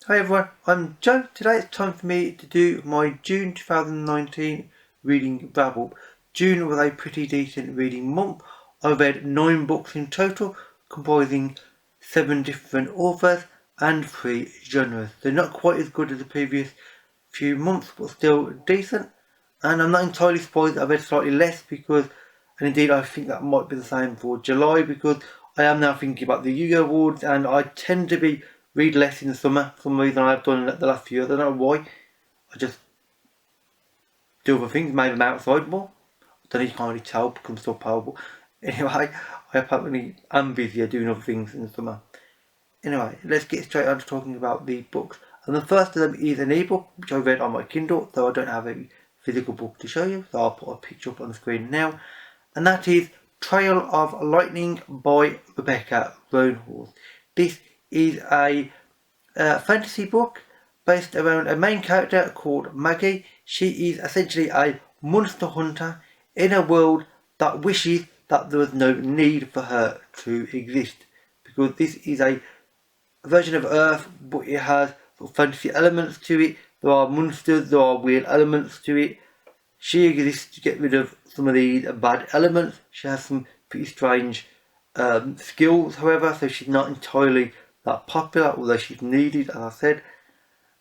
Hi everyone, I'm Joe. Today it's time for me to do my June 2019 reading wrap up. June was a pretty decent reading month. I read 9 books in total, comprising 7 different authors and 3 genres. They're not quite as good as the previous few months, but still decent. And I'm not entirely surprised I read slightly less because, and indeed I think that might be the same for July, because I am now thinking about the Yu-Gi-Oh Awards and I tend to read less in the summer for some reason. I've done it the last few years. I don't know why. I just do other things, maybe I'm outside more. I don't know, you can't really tell because I'm so powerful. Anyway, I apparently am busier doing other things in the summer. Anyway, let's get straight on to talking about the books. And the first of them is an ebook, which I read on my Kindle, though I don't have a physical book to show you, so I'll put a picture up on the screen now. And that is Trail of Lightning by Rebecca Roanhorse. This is a fantasy book based around a main character called Maggie. She is essentially a monster hunter in a world that wishes that there was no need for her to exist, because this is a version of Earth, but it has sort of fantasy elements to it. There are monsters, there are weird elements to it. She exists to get rid of some of these bad elements. She has some pretty strange skills, however, so she's not entirely that popular, although she's needed, as I said.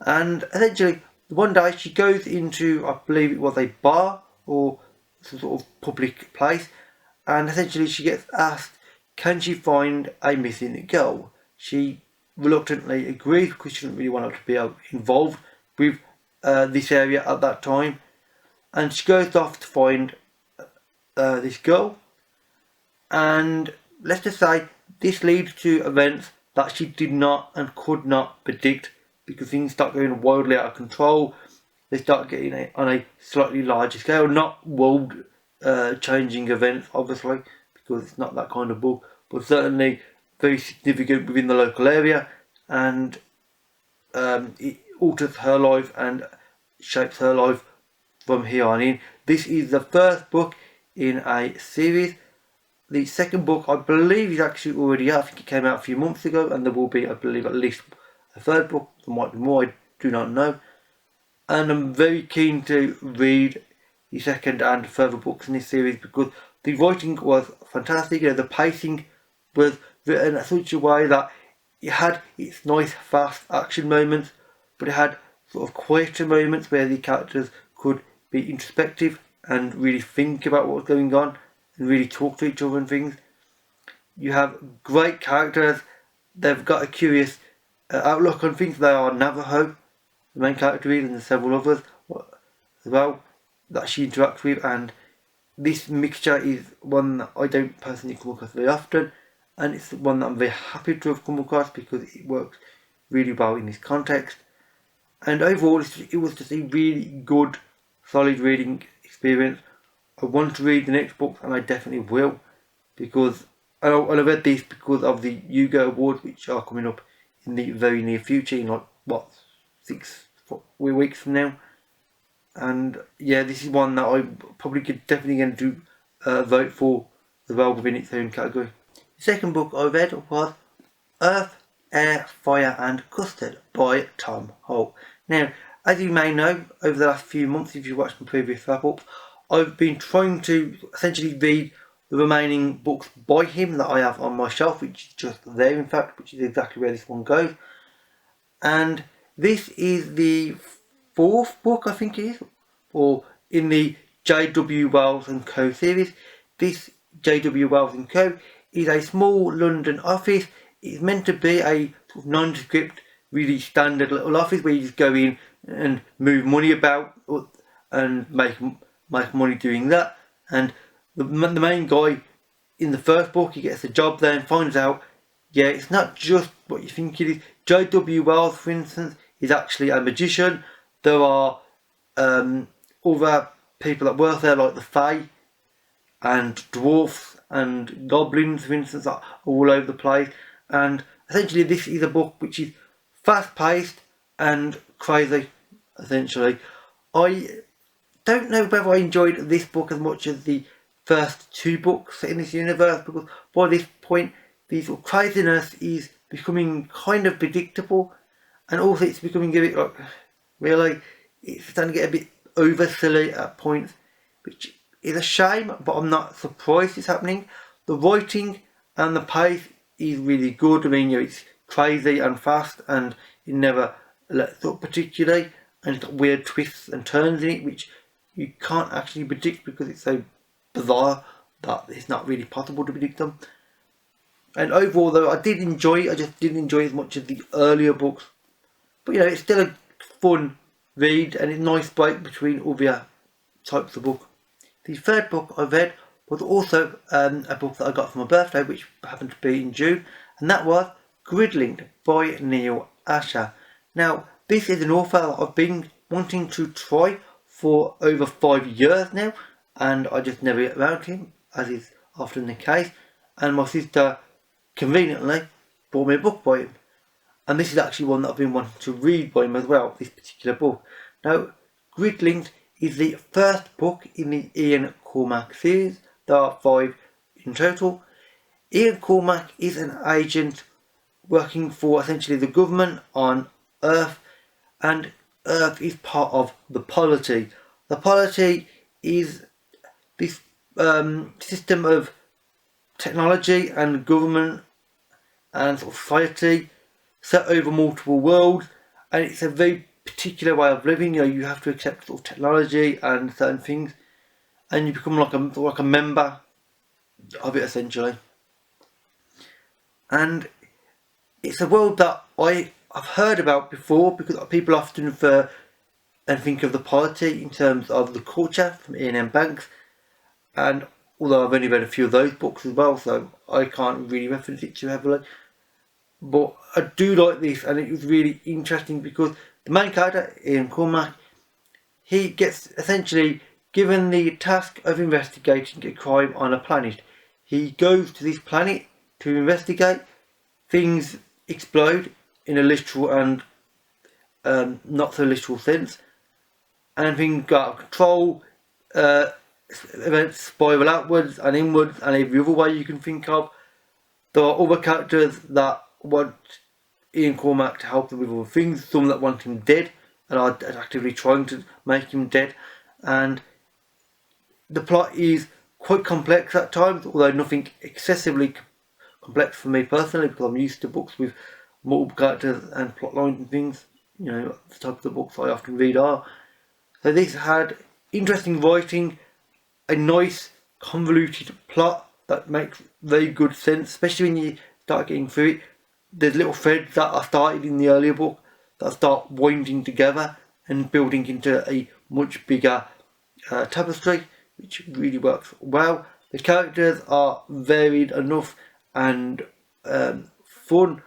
And essentially, one day she goes into, I believe it was a bar or some sort of public place, and essentially she gets asked, can she find a missing girl? She reluctantly agrees because she doesn't really want her to be involved with this area at that time. And she goes off to find this girl, and let's just say this leads to events that she did not and could not predict, because things start going wildly out of control. They start getting on a slightly larger scale, not world changing events obviously, because it's not that kind of book, but certainly very significant within the local area, and it alters her life and shapes her life from here on in. This is the first book in a series. The second book, I believe, is actually already out. I think it came out a few months ago, and there will be, I believe, at least a third book. There might be more, I do not know. And I'm very keen to read the second and further books in this series, because the writing was fantastic. The pacing was written in such a way that it had its nice, fast action moments, but it had sort of quieter moments where the characters could be introspective and really think about what's going on and really talk to each other and things. You have great characters. They've got a curious outlook on things. They are Navajo, the main character is, and there's several others as well that she interacts with, and this mixture is one that I don't personally come across very often, and it's one that I'm very happy to have come across because it works really well in this context. And overall, it was just a really good, solid reading experience. I want to read the next book, and I definitely will, because I read this because of the Yu-Gi-Oh Awards, which are coming up in the very near future, in like, what, 6 weeks from now. And yeah, this is one that I probably definitely going to vote for as well within its own category. The second book I read was Earth, Air, Fire and Custard by Tom Holt. Now, as you may know, over the last few months, if you watched my previous wrap-up, I've been trying to essentially read the remaining books by him that I have on my shelf, which is just there in fact, which is exactly where this one goes. And this is the 4th book, I think it is, or in the J.W. Wells & Co. series. This J.W. Wells & Co. is a small London office. It's meant to be a sort of nondescript, really standard little office where you just go in and move money about and make money doing that. And the main guy in the first book, he gets a job there and finds out, yeah, it's not just what you think it is. J.W. Wells, for instance, is actually a magician. There are other people that work there, like the Fae and dwarfs and goblins, for instance, are all over the place. And essentially this is a book which is fast paced and crazy, essentially. I don't know whether I enjoyed this book as much as the first 2 books in this universe, because by this point the sort of craziness is becoming kind of predictable, and also it's becoming a bit like, really, it's starting to get a bit over silly at points, which is a shame, but I'm not surprised it's happening. The writing and the pace is really good. I mean, it's crazy and fast, and it never lets up particularly, and it's got weird twists and turns in it, which you can't actually predict because it's so bizarre that it's not really possible to predict them. And overall, though, I did enjoy it. I just didn't enjoy it as much as the earlier books. But it's still a fun read, and it's a nice break between other types of book. The third book I read was also a book that I got for my birthday, which happened to be in June, and that was Gridlinked by Neal. Now, this is an author that I've been wanting to try for over 5 years now, and I just never get around to him, as is often the case. And my sister conveniently bought me a book by him, and this is actually one that I've been wanting to read by him as well, this particular book. Now, Gridlinked is the first book in the Ian Cormac series. There are 5 in total. Ian Cormac is an agent working for essentially the government on Earth, and Earth is part of the Polity. The Polity is this system of technology and government and society set over multiple worlds, and it's a very particular way of living. You have to accept sort of technology and certain things, and you become like a member of it essentially. And it's a world that I've heard about before, because people often refer and think of the Polity in terms of the culture from Ian M. Banks, and although I've only read a few of those books as well, so I can't really reference it too heavily. But I do like this, and it was really interesting because the main character, Ian Cormac, he gets essentially given the task of investigating a crime on a planet. He goes to this planet to investigate. Things explode in a literal and not so literal sense, and things go out of control. Events spiral outwards and inwards and every other way you can think of. There are other characters that want Ian Cormac to help them with other things, some that want him dead and are actively trying to make him dead, and the plot is quite complex at times, although nothing excessively complex for me personally, because I'm used to books with multiple characters and plot lines and things. The type of books I often read are. So this had interesting writing, a nice convoluted plot that makes very good sense, especially when you start getting through it. There's little threads that are started in the earlier book that start winding together and building into a much bigger tapestry, which really works well. The characters are varied enough and fun.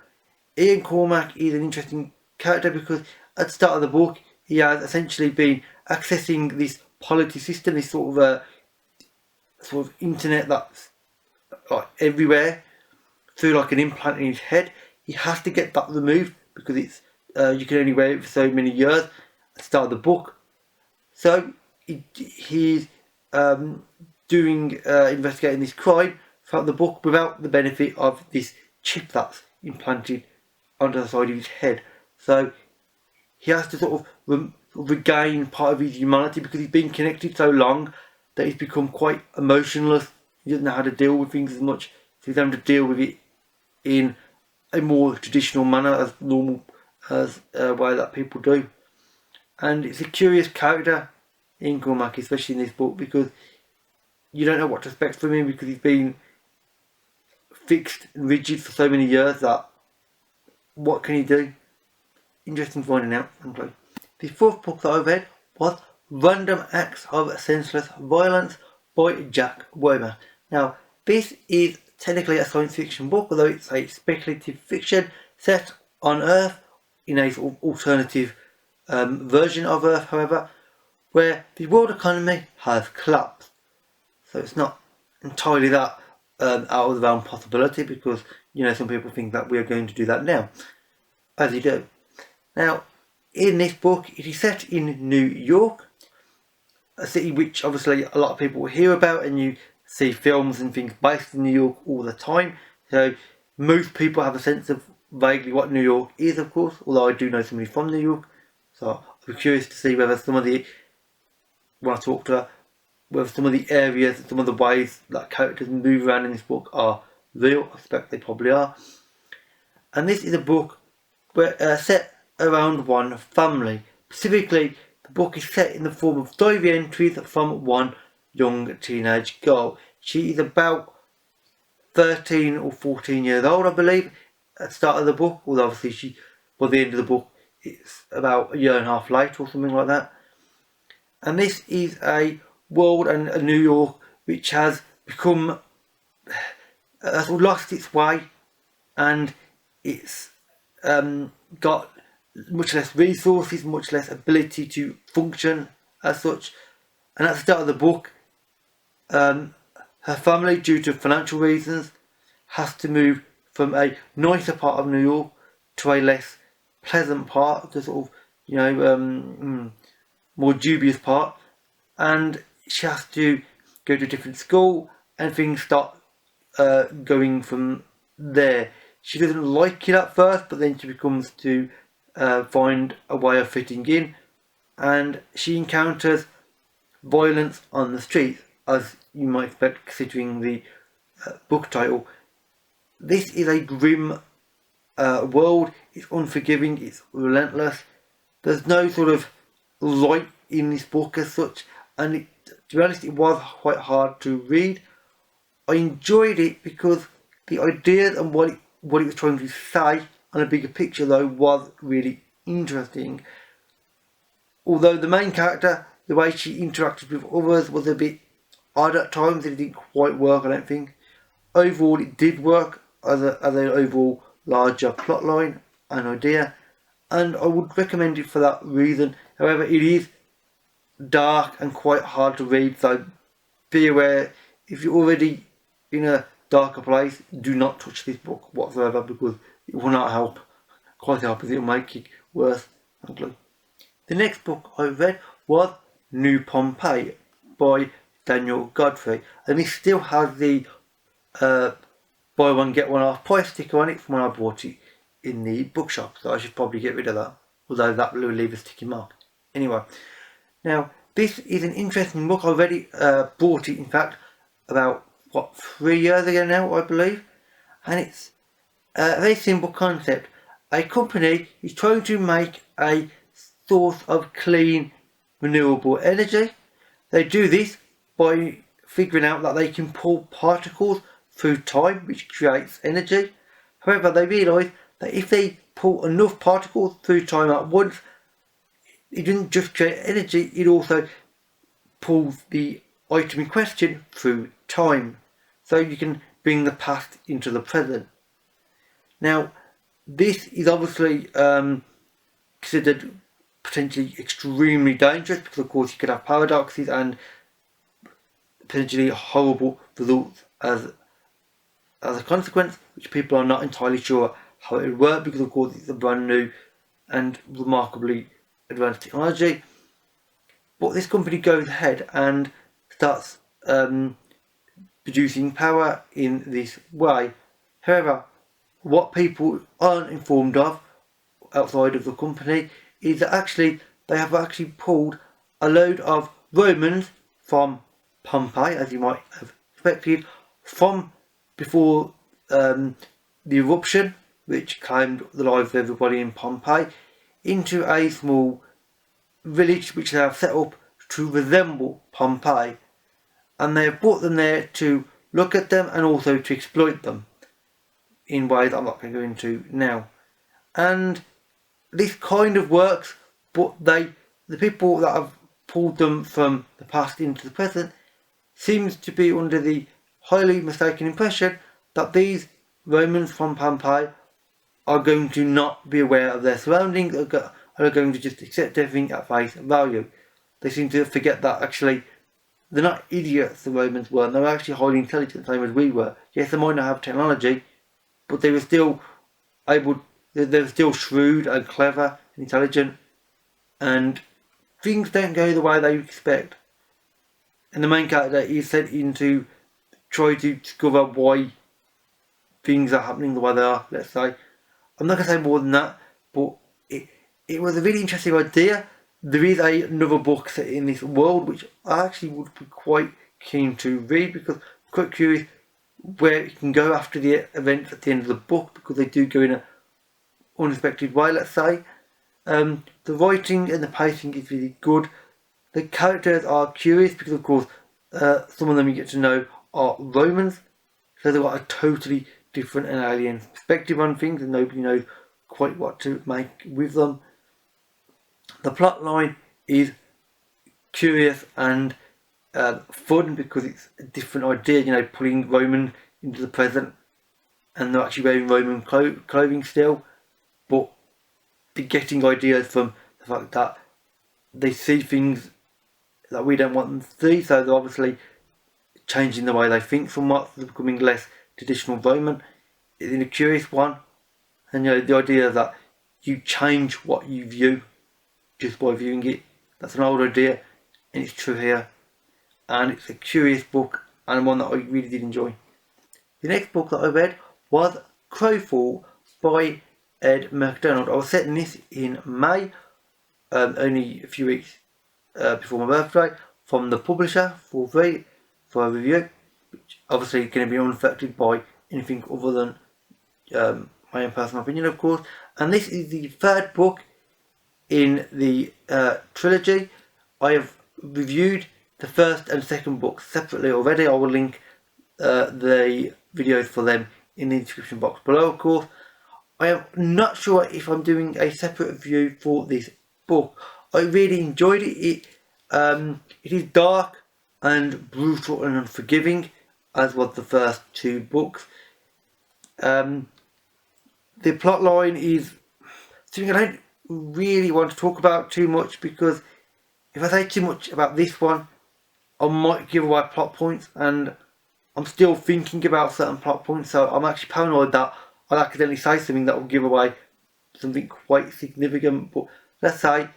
Ian Cormac is an interesting character because at the start of the book he has essentially been accessing this Polity system, this sort of internet that's like everywhere, through like an implant in his head. He has to get that removed because it's you can only wear it for so many years at the start of the book. So he's investigating this crime throughout the book without the benefit of this chip that's implanted onto the side of his head. So he has to sort of regain part of his humanity because he's been connected so long that he's become quite emotionless. He doesn't know how to deal with things as much, so he's having to deal with it in a more traditional manner, as normal as way that people do. And it's a curious character, Ian Cormac, especially in this book, because you don't know what to expect from him, because he's been fixed and rigid for so many years that what can he do? Interesting finding out, frankly. The fourth book that I read was Random Acts of Senseless Violence by Jack Womack. Now, this is technically a science fiction book, although it's a speculative fiction set on Earth in a sort of alternative version of Earth, however, where the world economy has collapsed. So it's not entirely that out of the realm possibility, because some people think that we are going to do that now, as you do. Now, in this book, it is set in New York, a city which obviously a lot of people will hear about, and you see films and things based in New York all the time. So most people have a sense of vaguely what New York is, of course, although I do know somebody from New York, so I'll be curious to see whether some of the, when I talk to her, whether some of the areas, some of the ways that characters move around in this book are real. I suspect they probably are. And this is a book set around one family. Specifically, the book is set in the form of diary entries from one young teenage girl. She is about 13 or 14 years old, I believe, at the start of the book, although obviously by the end of the book it's about a year and a half later or something like that. And this is a world and a New York which has become, has lost its way, and it's got much less resources, much less ability to function as such. And at the start of the book, her family, due to financial reasons, has to move from a nicer part of New York to a less pleasant part, the sort of, more dubious part, and she has to go to a different school, and things start going from there. She doesn't like it at first, but then she becomes to find a way of fitting in, and she encounters violence on the streets, as you might expect considering the book title. This is a grim world. It's unforgiving, it's relentless. There's no sort of light in this book as such, and to be honest, it was quite hard to read. I enjoyed it because the ideas and what it was trying to say on a bigger picture though was really interesting. Although the main character, the way she interacted with others was a bit odd at times, it didn't quite work, I don't think. Overall it did work as an overall larger plotline and idea, and I would recommend it for that reason. However, it is dark and quite hard to read, so be aware, if you're already in a darker place, do not touch this book whatsoever, because it will not help. Quite the opposite, it will make it worse, frankly. The next book I read was New Pompeii by Daniel Godfrey, and this still has the buy one get one half price sticker on it from when I bought it in the bookshop, so I should probably get rid of that, although that will leave a sticky mark. Anyway, now this is an interesting book. I already bought it, in fact, about 3 years ago now, I believe, and it's a very simple concept. A company is trying to make a source of clean, renewable energy. They do this by figuring out that they can pull particles through time, which creates energy. However, they realise that if they pull enough particles through time at once, it doesn't just create energy, it also pulls the item in question through time. So you can bring the past into the present. Now, this is obviously considered potentially extremely dangerous, because of course you could have paradoxes and potentially horrible results as a consequence, which people are not entirely sure how it would work, because of course it's a brand new and remarkably advanced technology. But this company goes ahead and starts producing power in this way. However, what people aren't informed of outside of the company is that actually they have actually pulled a load of Romans from Pompeii, as you might have expected, from before the eruption, which claimed the lives of everybody in Pompeii, into a small village which they have set up to resemble Pompeii, and they have brought them there to look at them and also to exploit them in ways I'm not going to go into now. And this kind of works, but the people that have pulled them from the past into the present seems to be under the highly mistaken impression that these Romans from Pompeii are going to not be aware of their surroundings, are going to just accept everything at face value. They seem to forget that actually they're not idiots, the Romans were. They were actually highly intelligent, same as we were. Yes, they might not have technology, but they were still they were still shrewd and clever and intelligent, and things don't go the way they expect. And the main character is sent in to try to discover why things are happening the way they are, let's say. I'm not going to say more than that, but it was a really interesting idea. There is another book set in this world which I actually would be quite keen to read, because I'm quite curious where it can go after the events at the end of the book, because they do go in an unexpected way, let's say. The writing and the pacing is really good. The characters are curious because, of course, some of them you get to know are Romans, so they've got a totally different and alien perspective on things, and nobody knows quite what to make with them. The plot line is curious and fun because it's a different idea, putting Roman into the present, and they're actually wearing Roman clothing still, but they're getting ideas from the fact that they see things that we don't want them to see, so they're obviously changing the way they think somewhat, so they're becoming less traditional Roman. It's in a curious one, and the idea that you change what you view just by viewing it. That's an old idea, and it's true here, and it's a curious book, and one that I really did enjoy. The next book that I read was Crowfall by Ed McDonald. I was setting this in May, only a few weeks before my birthday, from the publisher for free for a review, which obviously is going to be unaffected by anything other than my own personal opinion, of course. And this is the third book in the trilogy. I have reviewed the first and second books separately already. I will link the videos for them in the description box below, of course. I am not sure if I'm doing a separate review for this book. I really enjoyed it. It is dark and brutal and unforgiving, as was the first two books. The plot line is something I don't really want to talk about too much, because if I say too much about this one, I might give away plot points, and I'm still thinking about certain plot points, so I'm actually paranoid that I'll accidentally say something that will give away something quite significant. But let's say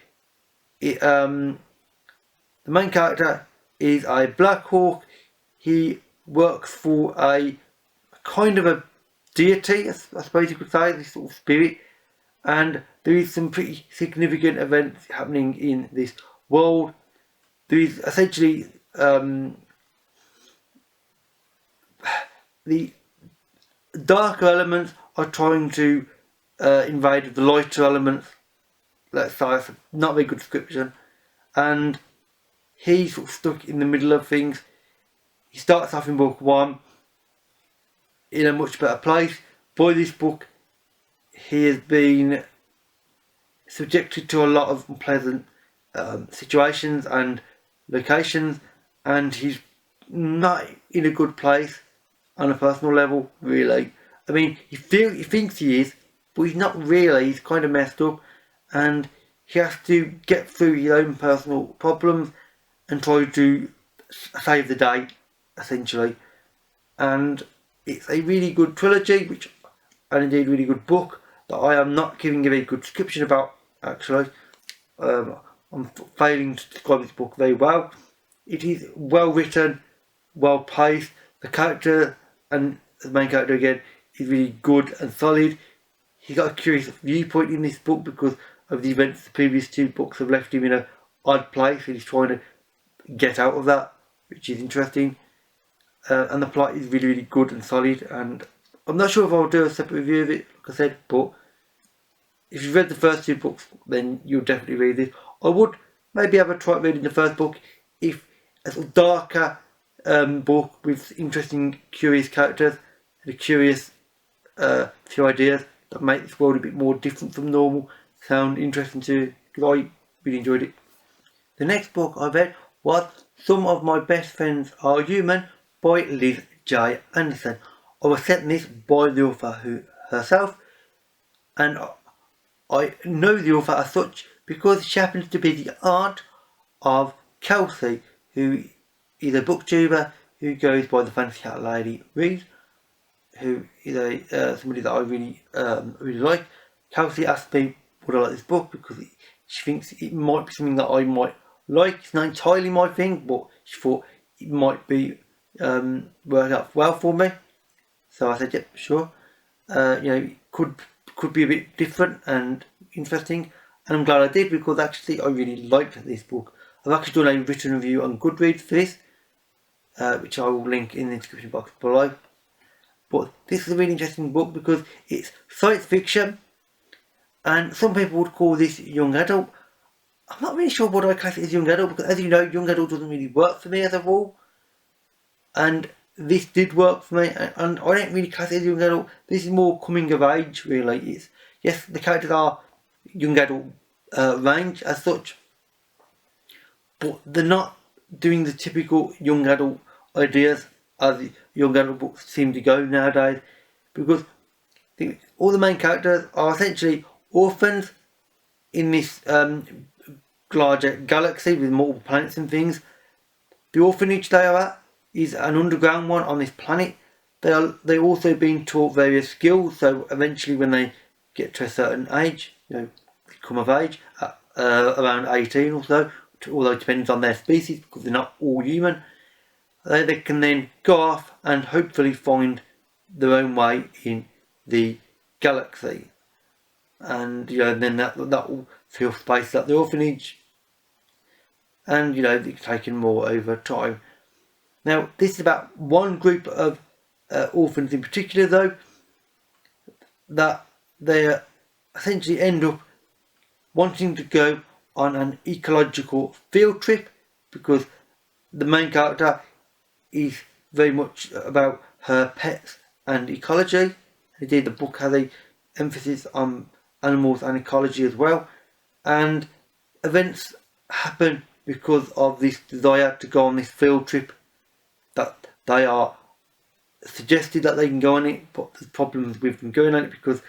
it, the main character is a Black Hawk. He works for a kind of a deity, I suppose you could say, this sort of spirit, and there is some pretty significant events happening in this world. There is essentially the darker elements are trying to invade the lighter elements. Let's say that's not a very good description, and he's sort of stuck in the middle of things. He starts off in book one in a much better place. By this book, he has been subjected to a lot of unpleasant situations and locations, and he's not in a good place on a personal level, really. I mean, he thinks he is, but he's not really. He's kind of messed up, and he has to get through his own personal problems and try to save the day, essentially. And it's a really good trilogy, and indeed really good book, that I am not giving a very good description about, actually. I'm failing to describe this book very well. It is well written, well paced. The character, and the main character again, is really good and solid. He's got a curious viewpoint in this book because of the events the previous two books have left him in an odd place, and he's trying to get out of that, which is interesting. And the plot is really, really good and solid, and I'm not sure if I'll do a separate review of it, like I said, but if you've read the first two books, then you'll definitely read this. I would maybe have a try at reading the first book if a sort of darker book with interesting, curious characters and a curious few ideas that make this world a bit more different from normal sound interesting too, because I really enjoyed it. The next book I read was Some of My Best Friends Are Human by Liz J. Anderson. I was sent this by the author herself, and I know the author as such because she happens to be the aunt of Kelsey, who is a booktuber who goes by the Fancy Cat Lady Reed, who is somebody that I really really like. Kelsey asked me would I like this book because she thinks it might be something that I might like. It's not entirely my thing, but she thought it might be work out well for me. So I said, yep, sure. It could could be a bit different and interesting, and I'm glad I did, because actually I really liked this book. I've actually done a written review on Goodreads for this, which I will link in the description box below. But this is a really interesting book because it's science fiction, and some people would call this young adult. I'm not really sure what I class it as young adult, because as you know, young adult doesn't really work for me as a rule. And this did work for me, and I don't really class it as young adult. This is more coming of age, really. It's, yes, the characters are young adult range as such, but they're not doing the typical young adult ideas as young adult books seem to go nowadays, because all the main characters are essentially orphans in this larger galaxy with multiple planets and things. The orphanage they are at is an underground one on this planet. They're also being taught various skills, so eventually when they get to a certain age, come of age at around 18 or so, although it depends on their species because they're not all human, they can then go off and hopefully find their own way in the galaxy. And then that will fill space at the orphanage, and it's taken more over time. Now this is about one group of orphans in particular, though, that they essentially end up wanting to go on an ecological field trip, because the main character is very much about her pets and ecology. Indeed, the book has a emphasis on animals and ecology as well, and events happen because of this desire to go on this field trip. That they are suggested that they can go on it, but there's problems with them going on it because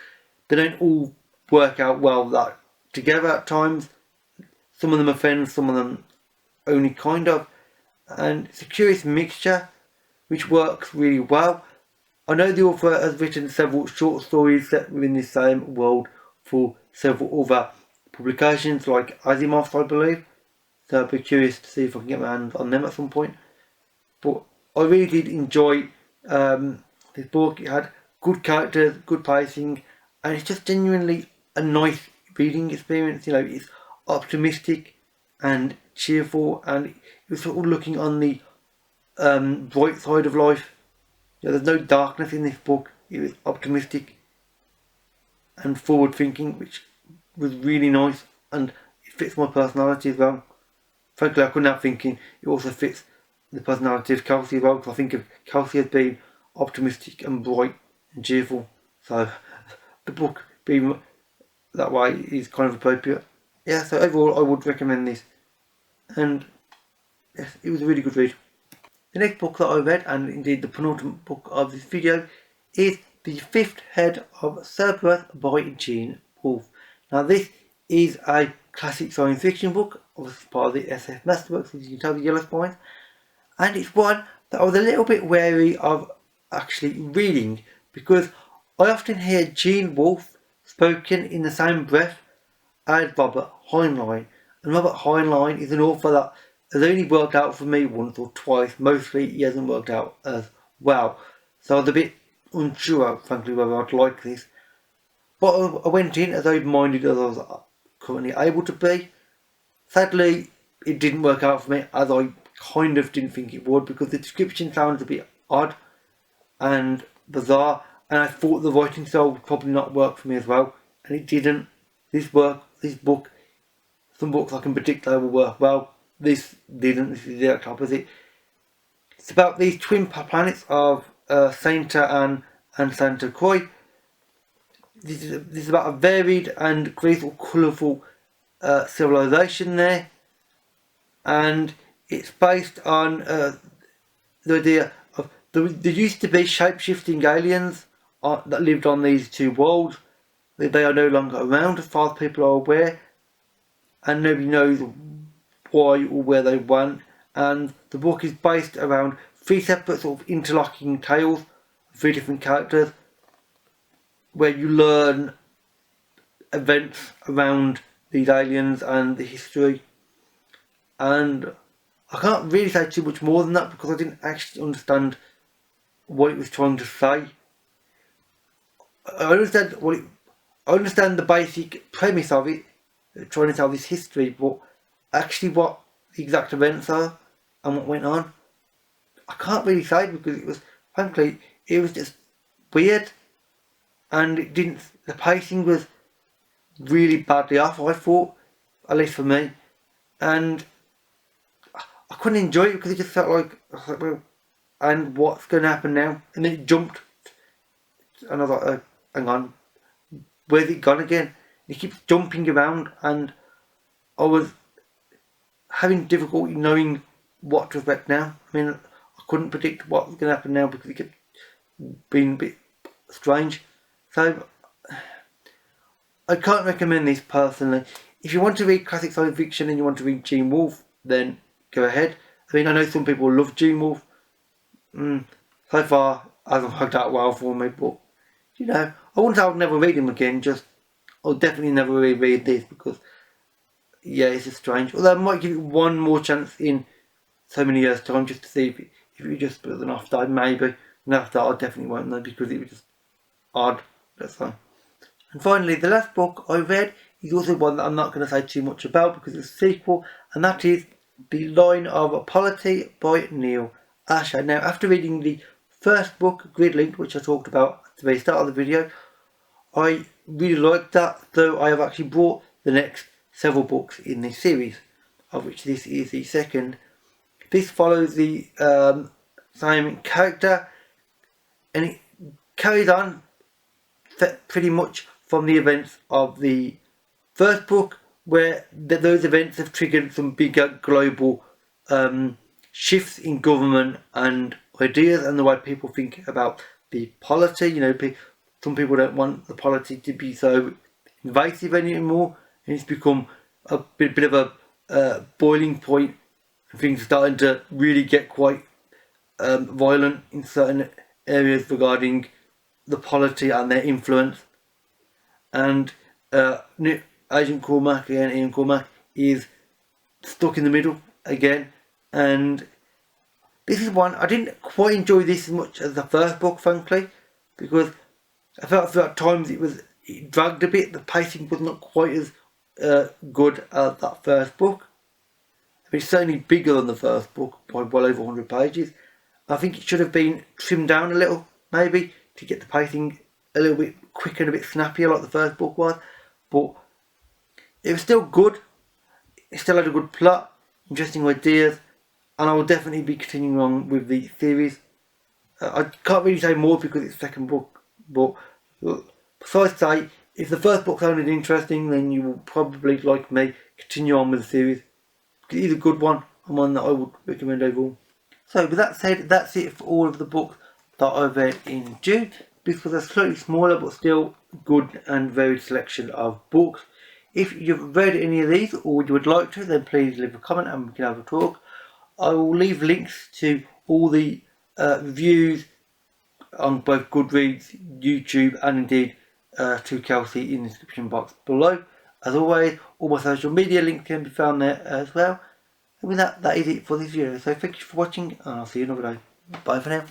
they don't all work out well together at times. Some of them are friends, some of them only kind of, and it's a curious mixture which works really well. I know the author has written several short stories set within this same world for several other publications like Asimov's, I believe, so I'd be curious to see if I can get my hands on them at some point. But I really did enjoy this book. It had good characters, good pacing, and it's just genuinely a nice reading experience. It's optimistic and cheerful, and it was sort of looking on the bright side of life. There's no darkness in this book. It was optimistic and forward thinking, which was really nice, and it fits my personality as well. Frankly, I couldn't help thinking it also fits the personality of Kelsey as well, because I think of Kelsey as being optimistic and bright and cheerful, so the book being that way is kind of appropriate. Yeah, so overall I would recommend this, and yes, it was a really good read. The next book that I read, and indeed the penultimate book of this video, is The Fifth Head of Cerberus by Gene Wolfe. Now this is a classic science fiction book, obviously part of the SF Masterworks, as you can tell, the yellow spines, and it's one that I was a little bit wary of actually reading, because I often hear Gene Wolfe spoken in the same breath as Robert Heinlein, and Robert Heinlein is an author that has only worked out for me once or twice. Mostly he hasn't worked out as well, so I was a bit unsure, frankly, whether I'd like this, but I went in as open-minded as I was currently able to be. Sadly, it didn't work out for me, as I kind of didn't think it would, because the description sounds a bit odd and bizarre, and I thought the writing style would probably not work for me as well, and it didn't. This book, some books I can predict they will work well. This didn't. This is the exact opposite. It's about these twin planets of Santa Anne and Santa Croix. This is about a varied and great or colourful civilization there, and it's based on the idea of there used to be shape-shifting aliens that lived on these two worlds. They are no longer around as far as people are aware, and nobody knows why or where they went. And the book is based around three separate sort of interlocking tales, three different characters, where you learn events around these aliens and the history. And I can't really say too much more than that, because I didn't actually understand what it was trying to say. I understand I understand the basic premise of it, trying to tell this history, but actually what the exact events are and what went on, I can't really say, because it was, frankly, it was just weird, and it didn't, the pacing was really badly off, I thought, at least for me, and I couldn't enjoy it because it just felt like, I was like, well, and what's going to happen now? And then it jumped, and I was like, hang on, where's it gone again? It keeps jumping around, and I was having difficulty knowing what to expect now. I mean, I couldn't predict what was going to happen now because it kept being a bit strange. So, I can't recommend this personally. If you want to read classic science fiction and you want to read Gene Wolfe, then go ahead. I mean, I know some people love Gene Wolfe. So far, hasn't worked out well for me, but, you know, I wouldn't say I'll never read him again, just, I'll definitely never reread this because, yeah, it's just strange. Although I might give it one more chance in so many years' time just to see if it just was an off day, maybe. And after that, I definitely won't know because it was just odd, let's say. And finally, the last book I read is also one that I'm not going to say too much about because it's a sequel, and that is Beeline of Polity by Neal. Now, after reading the first book, Gridlinked, which I talked about at the very start of the video, I really liked that, though I have actually brought the next several books in this series, of which this is the second. This follows the same character, and it carries on pretty much from the events of the first book, where those events have triggered some bigger global shifts in government and ideas and the way people think about the polity. You know, some people don't want the polity to be so invasive anymore, and it's become a bit of a boiling point, and things are starting to really get quite violent in certain areas regarding the polity and their influence. And Agent Cormac, again, Ian Cormac, is stuck in the middle again, and this is one I didn't quite enjoy this as much as the first book, frankly, because I felt at times it dragged a bit. The pacing was not quite as good as that first book. It's certainly bigger than the first book by well over 100 pages. I think it should have been trimmed down a little, maybe, to get the pacing a little bit quicker and a bit snappier like the first book was, but it was still good. It still had a good plot, interesting ideas, and I will definitely be continuing on with the series. I can't really say more because it's the second book, but besides say, if the first book sounded interesting, then you will probably, like me, continue on with the series. It is a good one, and one that I would recommend overall. So with that said, that's it for all of the books that I read in June. This was a slightly smaller but still good and varied selection of books. If you've read any of these or you would like to, then please leave a comment and we can have a talk. I will leave links to all the reviews on both Goodreads, YouTube, and indeed to Kelsey in the description box below. As always, all my social media links can be found there as well. And with that is it for this video. So thank you for watching, and I'll see you another day. Bye for now.